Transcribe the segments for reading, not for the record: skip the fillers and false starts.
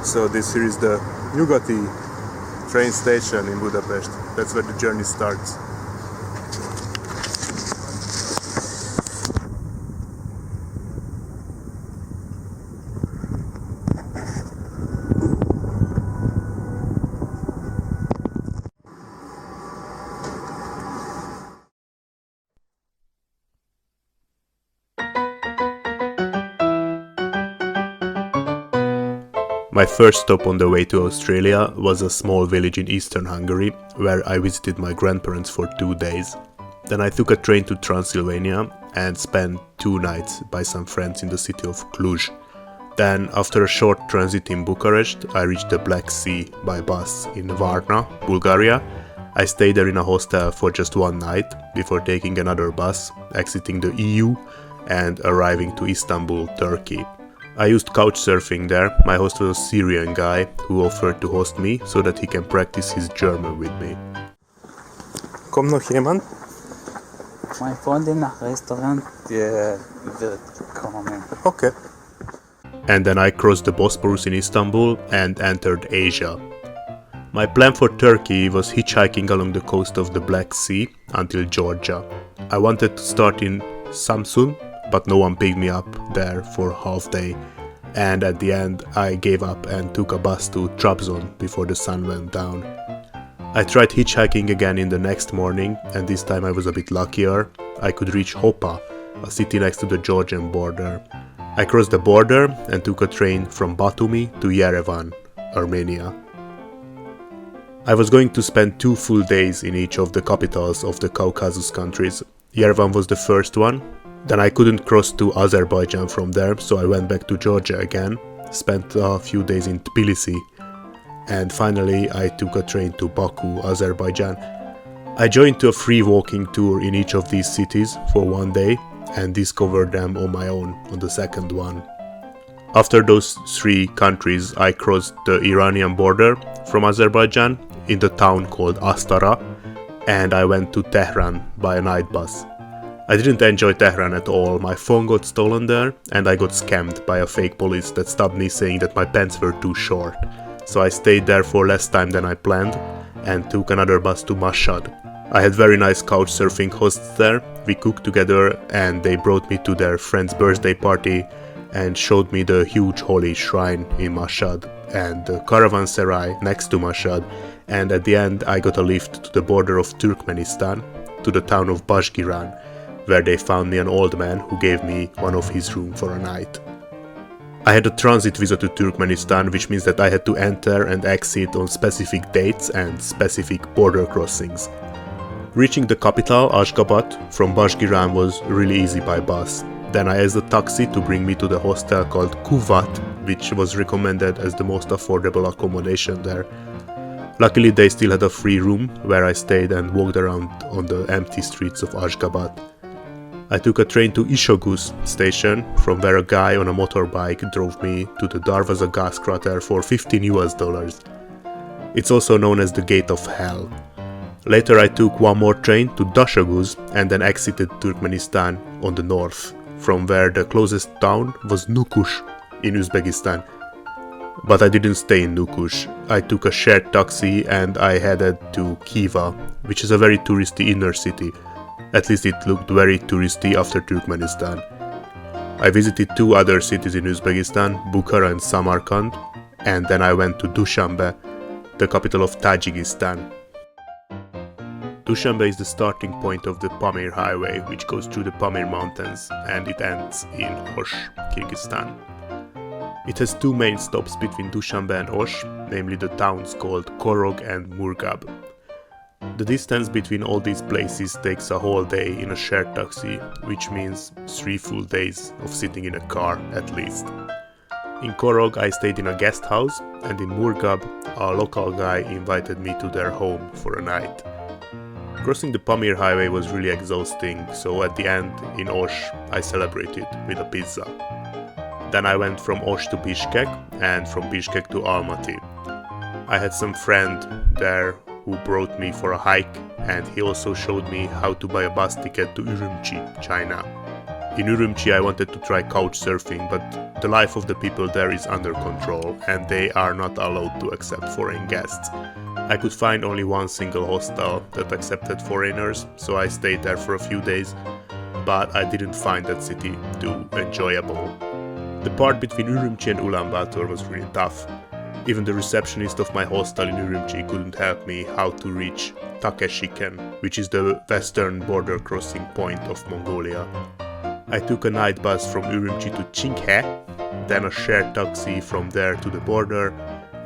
So this here is the Nyugati train station in Budapest. That's where the journey starts. My first stop on the way to Australia was a small village in eastern Hungary, where I visited my grandparents for 2 days. Then I took a train to Transylvania and spent 2 nights by some friends in the city of Cluj. Then, after a short transit in Bucharest, I reached the Black Sea by bus in Varna, Bulgaria. I stayed there in a hostel for just 1 night before taking another bus, exiting the EU and arriving to Istanbul, Turkey. I used Couchsurfing there. My host was a Syrian guy who offered to host me so that he can practice his German with me. Kommt noch jemand? Meine Freundin nach Restaurant wird kommen. Okay. And then I crossed the Bosporus in Istanbul and entered Asia. My plan for Turkey was hitchhiking along the coast of the Black Sea until Georgia. I wanted to start in Samsun, but no one picked me up there for half day, and at the end I gave up and took a bus to Trabzon before the sun went down. I tried hitchhiking again in the next morning, and this time I was a bit luckier. I could reach Hopa, a city next to the Georgian border. I crossed the border and took a train from Batumi to Yerevan, Armenia. I was going to spend 2 full days in each of the capitals of the Caucasus countries. Yerevan was the first one. Then I couldn't cross to Azerbaijan from there, so I went back to Georgia again, spent a few days in Tbilisi, and finally I took a train to Baku, Azerbaijan. I joined to a free walking tour in each of these cities for 1 day and discovered them on my own on the second one. After those 3 countries, I crossed the Iranian border from Azerbaijan in the town called Astara, and I went to Tehran by a night bus. I didn't enjoy Tehran at all. My phone got stolen there and I got scammed by a fake police that stopped me saying that my pants were too short. So I stayed there for less time than I planned and took another bus to Mashhad. I had very nice couchsurfing hosts there. We cooked together and they brought me to their friend's birthday party and showed me the huge holy shrine in Mashhad and the caravanserai next to Mashhad, and at the end I got a lift to the border of Turkmenistan to the town of Bashgiran, where they found me an old man who gave me one of his rooms for a night. I had a transit visa to Turkmenistan, which means that I had to enter and exit on specific dates and specific border crossings. Reaching the capital, Ashgabat, from Bashgiran was really easy by bus. Then I asked a taxi to bring me to the hostel called Kuvat, which was recommended as the most affordable accommodation there. Luckily they still had a free room where I stayed and walked around on the empty streets of Ashgabat. I took a train to Ishogus station, from where a guy on a motorbike drove me to the Darvaza gas crater for $15. It's also known as the Gate of Hell. Later I took one more train to Dashaguz and then exited Turkmenistan on the north, from where the closest town was Nukush in Uzbekistan. But I didn't stay in Nukush. I took a shared taxi and I headed to Khiva, which is a very touristy inner city. At least it looked very touristy after Turkmenistan. I visited 2 other cities in Uzbekistan, Bukhara and Samarkand, and then I went to Dushanbe, the capital of Tajikistan. Dushanbe is the starting point of the Pamir Highway, which goes through the Pamir mountains, and it ends in Osh, Kyrgyzstan. It has 2 main stops between Dushanbe and Osh, namely the towns called Korog and Murgab. The distance between all these places takes a whole day in a shared taxi, which means 3 full days of sitting in a car at least. In Korog I stayed in a guest house, and in Murgab a local guy invited me to their home for a night. Crossing the Pamir Highway was really exhausting, so at the end in Osh I celebrated with a pizza. Then I went from Osh to Bishkek and from Bishkek to Almaty. I had some friend there who brought me for a hike, and he also showed me how to buy a bus ticket to Urumqi, China. In Urumqi I wanted to try couchsurfing, but The life of the people there is under control and they are not allowed to accept foreign guests. I could find only one single hostel that accepted foreigners, so I stayed there for a few days, but I didn't find that city too enjoyable. The part between Ürümqi and Ulaanbaatar was really tough. Even the receptionist of my hostel in Ürümqi couldn't help me how to reach Takeshiken, which is the western border crossing point of Mongolia. I took a night bus from Ürümqi to Qinghe, then a shared taxi from there to the border,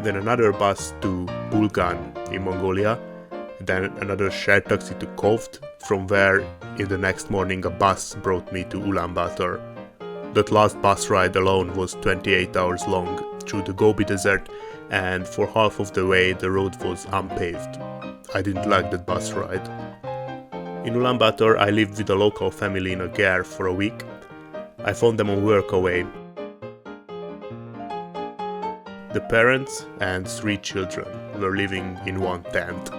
then another bus to Bulgan in Mongolia, then another shared taxi to Kovd, from where in the next morning a bus brought me to Ulaanbaatar. That last bus ride alone was 28 hours long through the Gobi Desert, and for half of the way the road was unpaved. I didn't like that bus ride. In Ulaanbaatar I lived with a local family in a ger for a week. I found them on Workaway. The parents and 3 children were living in one tent,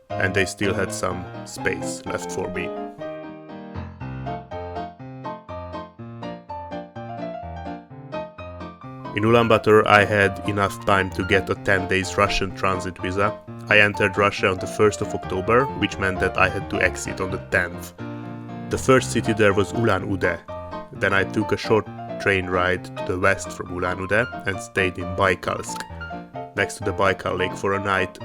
and they still had some space left for me. In Ulaanbaatar I had enough time to get a 10 days Russian transit visa. I entered Russia on the 1st of October, which meant that I had to exit on the 10th. The first city there was Ulan-Ude. Then I took a short train ride to the west from Ulan-Ude and stayed in Baikalsk, next to the Baikal lake for a night.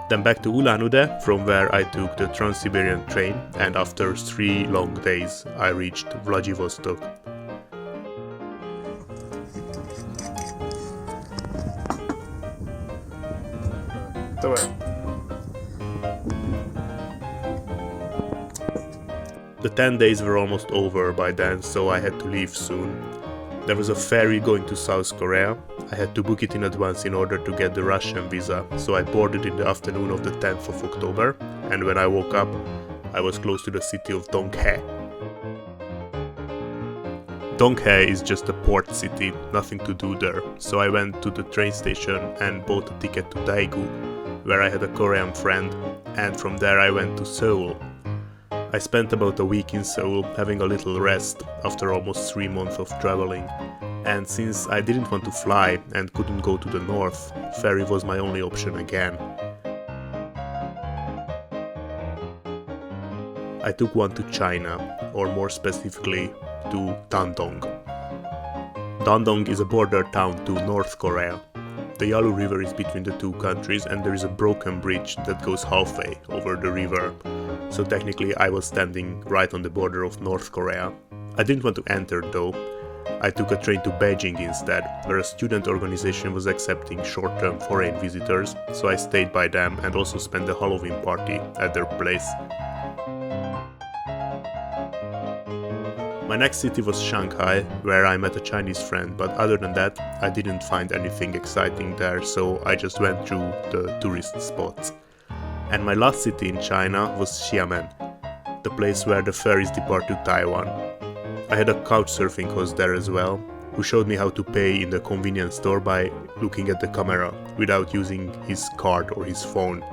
Then back to Ulan-Ude, from where I took the Trans-Siberian train, and after 3 long days I reached Vladivostok. The 10 days were almost over by then, so I had to leave soon. There was a ferry going to South Korea. I had to book it in advance in order to get the Russian visa, so I boarded in the afternoon of the 10th of October, and when I woke up, I was close to the city of Donghae. Donghae is just a port city, nothing to do there, so I went to the train station and bought a ticket to Daegu, where I had a Korean friend, and from there I went to Seoul. I spent about a week in Seoul, having a little rest after almost 3 months of traveling, and since I didn't want to fly and couldn't go to the north, ferry was my only option again. I took one to China, or more specifically to Dandong. Dandong is a border town to North Korea. The Yalu River is between the two countries and there is a broken bridge that goes halfway over the river. So technically I was standing right on the border of North Korea. I didn't want to enter though. I took a train to Beijing instead, where a student organization was accepting short-term foreign visitors, so I stayed by them and also spent the Halloween party at their place. My next city was Shanghai, where I met a Chinese friend, but other than that, I didn't find anything exciting there, so I just went through the tourist spots. And my last city in China was Xiamen, the place where the ferries depart to Taiwan. I had a couchsurfing host there as well, who showed me how to pay in the convenience store by looking at the camera, without using his card or his phone.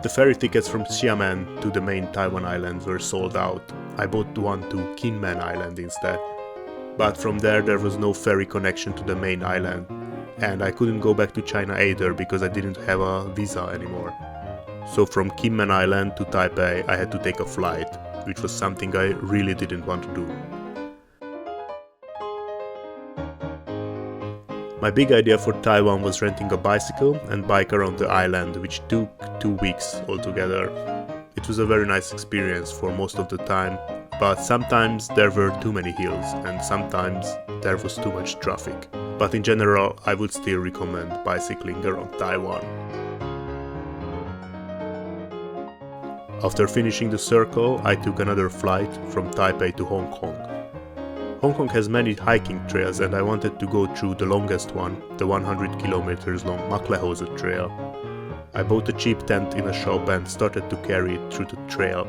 The ferry tickets from Xiamen to the main Taiwan island were sold out. I bought one to Kinmen Island instead. But from there was no ferry connection to the main island, and I couldn't go back to China either because I didn't have a visa anymore. So from Kinmen Island to Taipei I had to take a flight, which was something I really didn't want to do. My big idea for Taiwan was renting a bicycle and bike around the island, which took 2 weeks altogether. It was a very nice experience for most of the time, but sometimes there were too many hills and sometimes there was too much traffic. But in general, I would still recommend bicycling around Taiwan. After finishing the circle, I took another flight from Taipei to Hong Kong. Hong Kong has many hiking trails and I wanted to go through the longest one, the 100 kilometers long MacLehose Trail. I bought a cheap tent in a shop and started to carry it through the trail.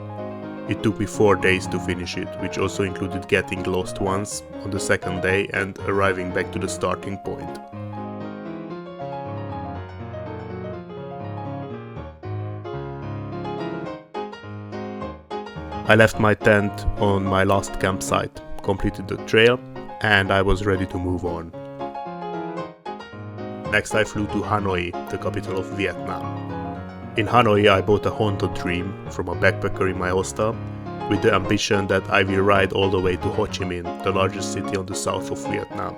It took me 4 days to finish it, which also included getting lost once on the second day and arriving back to the starting point. I left my tent on my last campsite, completed the trail, and I was ready to move on. Next I flew to Hanoi, the capital of Vietnam. In Hanoi I bought a Honda Dream from a backpacker in my hostel, with the ambition that I will ride all the way to Ho Chi Minh, the largest city on the south of Vietnam.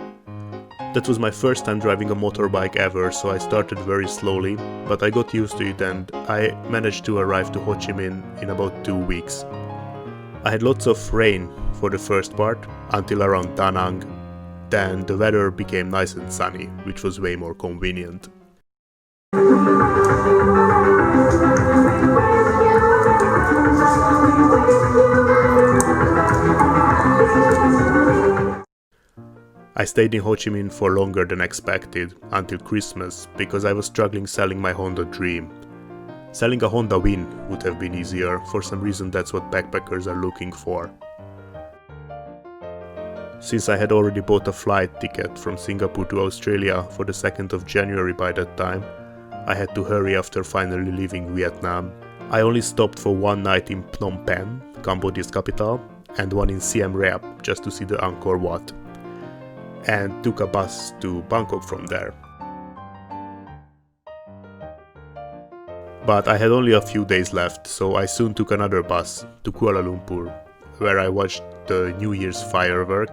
That was my first time driving a motorbike ever, so I started very slowly, but I got used to it and I managed to arrive to Ho Chi Minh in about 2 weeks. I had lots of rain for the first part, until around Da Nang. Then the weather became nice and sunny, which was way more convenient. I stayed in Ho Chi Minh for longer than expected, until Christmas, because I was struggling selling my Honda Dream. Selling a Honda Win would have been easier, for some reason that's what backpackers are looking for. Since I had already bought a flight ticket from Singapore to Australia for the 2nd of January by that time, I had to hurry after finally leaving Vietnam. I only stopped for one night in Phnom Penh, Cambodia's capital, and one in Siem Reap just to see the Angkor Wat, and took a bus to Bangkok from there. But I had only a few days left, so I soon took another bus to Kuala Lumpur, where I watched the New Year's firework,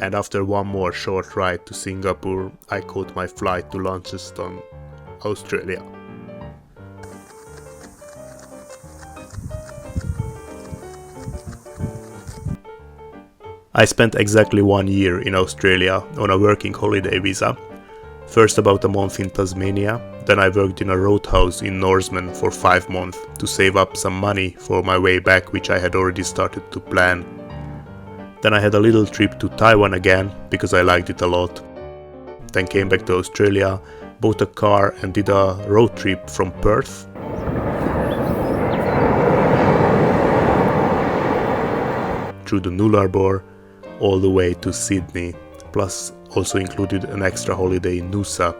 and after one more short ride to Singapore, I caught my flight to Launceston, Australia. I spent exactly 1 year in Australia on a working holiday visa. First about a month in Tasmania, then I worked in a roadhouse in Norseman for 5 months to save up some money for my way back, which I had already started to plan. Then I had a little trip to Taiwan again, because I liked it a lot. Then came back to Australia, bought a car and did a road trip from Perth through the Nullarbor all the way to Sydney, plus also included an extra holiday in Noosa.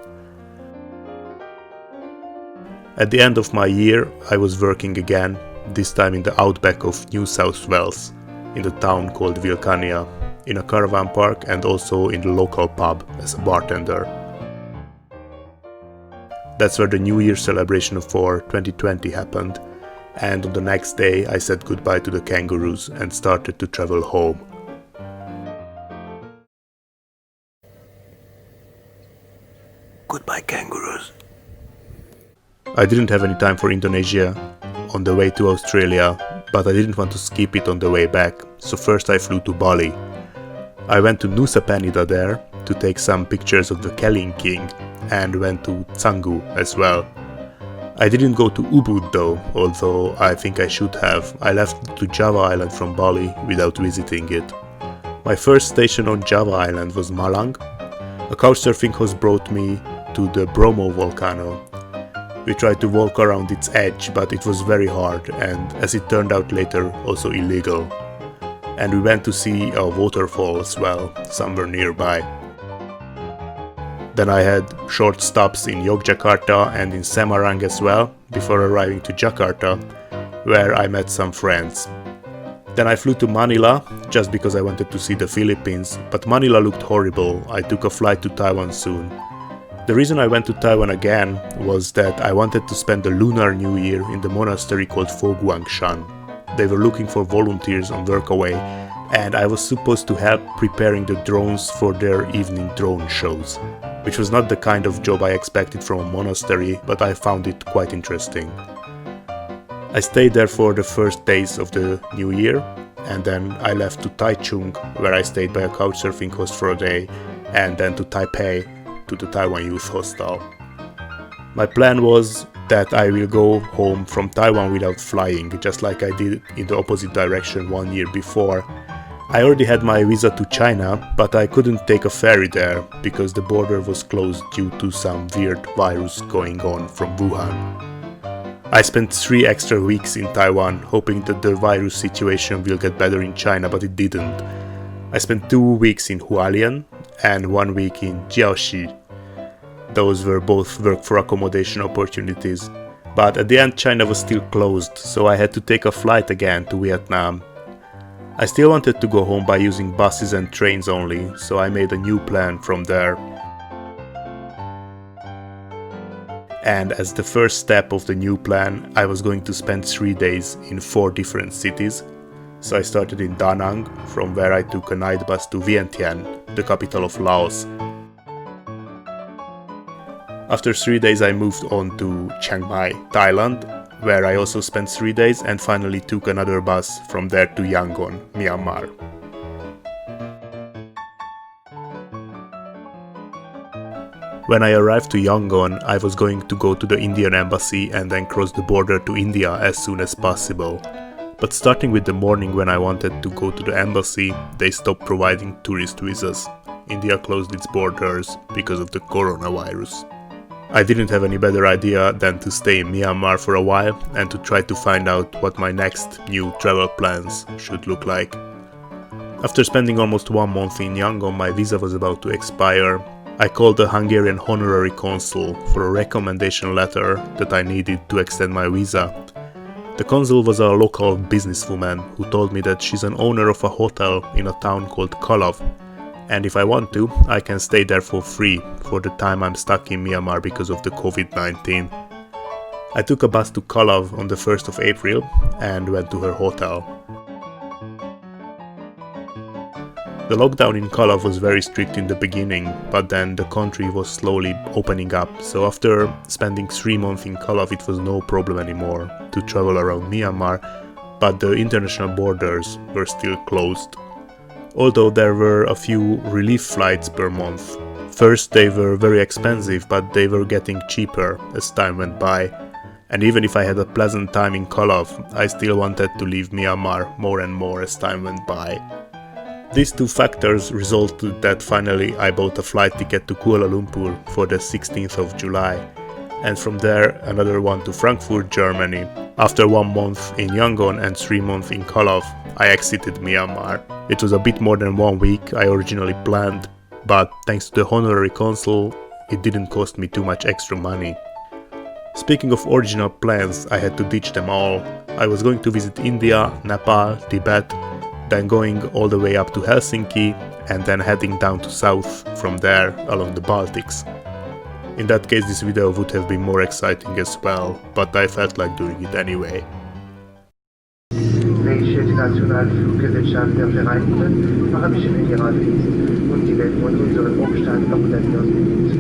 At the end of my year, I was working again, this time in the outback of New South Wales, in the town called Wilcannia, in a caravan park and also in the local pub as a bartender. That's where the New Year celebration for 2020 happened, and on the next day I said goodbye to the kangaroos and started to travel home. Goodbye, kangaroos. I didn't have any time for Indonesia on the way to Australia, but I didn't want to skip it on the way back, so first I flew to Bali. I went to Nusa Penida there to take some pictures of the Keling King and went to Canggu as well. I didn't go to Ubud though, although I think I should have. I left to Java Island from Bali without visiting it. My first station on Java Island was Malang. A couchsurfing host brought me to the Bromo volcano. We tried to walk around its edge, but it was very hard and, as it turned out later, also illegal. And we went to see a waterfall as well, somewhere nearby. Then I had short stops in Yogyakarta and in Semarang as well, before arriving to Jakarta, where I met some friends. Then I flew to Manila, just because I wanted to see the Philippines, but Manila looked horrible. I took a flight to Taiwan soon. The reason I went to Taiwan again was that I wanted to spend the Lunar New Year in the monastery called Fo Guangshan. They were looking for volunteers on Workaway, and I was supposed to help preparing the drones for their evening drone shows, which was not the kind of job I expected from a monastery, but I found it quite interesting. I stayed there for the first days of the new year, and then I left to Taichung, where I stayed by a couchsurfing host for a day, and then to Taipei, to the Taiwan Youth Hostel. My plan was that I will go home from Taiwan without flying, just like I did in the opposite direction 1 year before. I already had my visa to China, but I couldn't take a ferry there because the border was closed due to some weird virus going on from Wuhan. I spent 3 extra weeks in Taiwan, hoping that the virus situation will get better in China, but it didn't. I spent 2 weeks in Hualien and 1 week in Jiaoxi. Those were both work for accommodation opportunities, but at the end China was still closed, so I had to take a flight again to Vietnam. I still wanted to go home by using buses and trains only, so I made a new plan from there. And as the first step of the new plan, I was going to spend 3 days in 4 different cities. So I started in Da Nang, from where I took a night bus to Vientiane, the capital of Laos. After 3 days I moved on to Chiang Mai, Thailand, where I also spent 3 days and finally took another bus from there to Yangon, Myanmar. When I arrived to Yangon, I was going to go to the Indian embassy and then cross the border to India as soon as possible. But starting with the morning when I wanted to go to the embassy, they stopped providing tourist visas. India closed its borders because of the coronavirus. I didn't have any better idea than to stay in Myanmar for a while and to try to find out what my next new travel plans should look like. After spending almost 1 month in Yangon, my visa was about to expire. I called the Hungarian honorary consul for a recommendation letter that I needed to extend my visa. The consul was a local businesswoman who told me that she's an owner of a hotel in a town called Kalaw, and if I want to, I can stay there for free for the time I'm stuck in Myanmar because of the COVID-19. I took a bus to Kalaw on the 1st of April and went to her hotel. The lockdown in Kalaw was very strict in the beginning, but then the country was slowly opening up, so after spending 3 months in Kalaw it was no problem anymore to travel around Myanmar, but the international borders were still closed. Although there were a few relief flights per month. First they were very expensive, but they were getting cheaper as time went by. And even if I had a pleasant time in Kalaw, I still wanted to leave Myanmar more and more as time went by. These two factors resulted that finally I bought a flight ticket to Kuala Lumpur for the 16th of July, and from there another one to Frankfurt, Germany. After 1 month in Yangon and 3 months in Kalaw, I exited Myanmar. It was a bit more than 1 week I originally planned, but thanks to the honorary consul, it didn't cost me too much extra money. Speaking of original plans, I had to ditch them all. I was going to visit India, Nepal, Tibet, then going all the way up to Helsinki and then heading down to south from there along the Baltics. In that case this video would have been more exciting as well, but I felt like doing it anyway. Welche Internationalfluggesellschaft der Vereinigten Arabischen Emirate ist und die Welt von unserem Umstand obdachlos ist.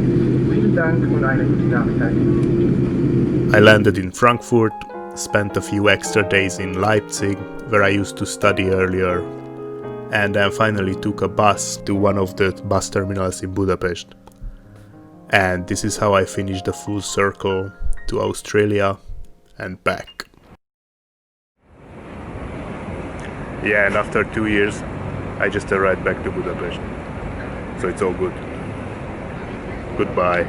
Vielen Dank und eine gute Nachtzeit. I landed in Frankfurt, spent a few extra days in Leipzig, where I used to study earlier, and then finally took a bus to one of the bus terminals in Budapest. And this is how I finished the full circle to Australia and back. Yeah, and after 2 years, I just arrived back to Budapest. So it's all good. Goodbye.